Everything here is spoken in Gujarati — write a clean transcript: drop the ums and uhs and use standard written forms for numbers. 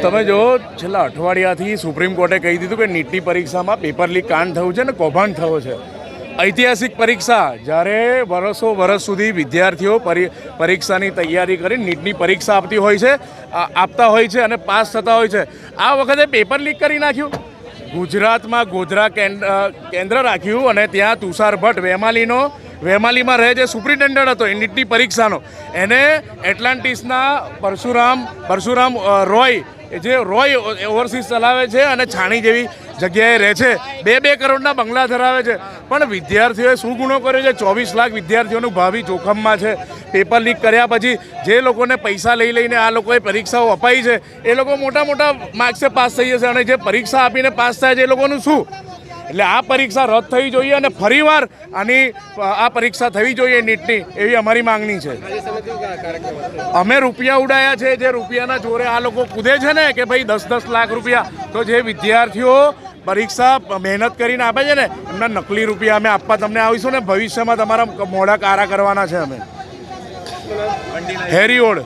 તમે જો છેલ્લા અઠવાડિયાથી સુપ્રીમ કોર્ટે કહી દીધું કે નીટની પરીક્ષામાં પેપર લીક કાંડ થયું છે ને કૌભાંડ થયો છે. ઐતિહાસિક પરીક્ષા જ્યારે વર્ષ સુધી વિદ્યાર્થીઓ પરીક્ષાની તૈયારી કરી નીટની પરીક્ષા આપતા હોય છે અને પાસ થતા હોય છે. આ વખતે પેપર લીક કરી નાખ્યું. ગુજરાતમાં ગોધરા કેન્દ્ર રાખ્યું અને ત્યાં તુષાર ભટ્ટ વેમાલીમાં રહે જે સુપ્રિન્ટેન્ડન્ટ હતો એ નીટની પરીક્ષાનો, એને એટલાન્ટિસના પરશુરામ રોય જે રોય ઓવરસીઝ ચલાવે છે અને છાણી જેવી જગ્યાએ રહે છે, 2 કરોડના બંગલા ધરાવે છે. પણ વિદ્યાર્થીઓએ શું ગુનો કર્યો છે? 24 લાખ વિદ્યાર્થીઓનું ભાવિ જોખમમાં છે. પેપર લીક કર્યા પછી જે લોકોને પૈસા લઈને આ લોકોએ પરીક્ષાઓ અપાઈ છે એ લોકો મોટા માર્ક્સે પાસ થઈ જશે અને જે પરીક્ષા આપીને પાસ થાય છે એ લોકોનું શું? એટલે આ પરીક્ષા રદ થવી જોઈએ અને ફરીવાર આ પરીક્ષા થવી જોઈએ નીટની, એવી અમારી માંગણી છે. અમે રૂપિયા ઉડાયા છે, જે રૂપિયાના જોરે આ લોકો કૂદે છે ને કે ભાઈ 10 લાખ રૂપિયા, તો જે વિદ્યાર્થીઓ પરીક્ષા મહેનત કરીને આપે છે ને એમના નકલી રૂપિયા અમે આપવા તમને આવીશું ને ભવિષ્યમાં તમારા મોઢા કારા કરવાના છે. અમે હેરી ઓડ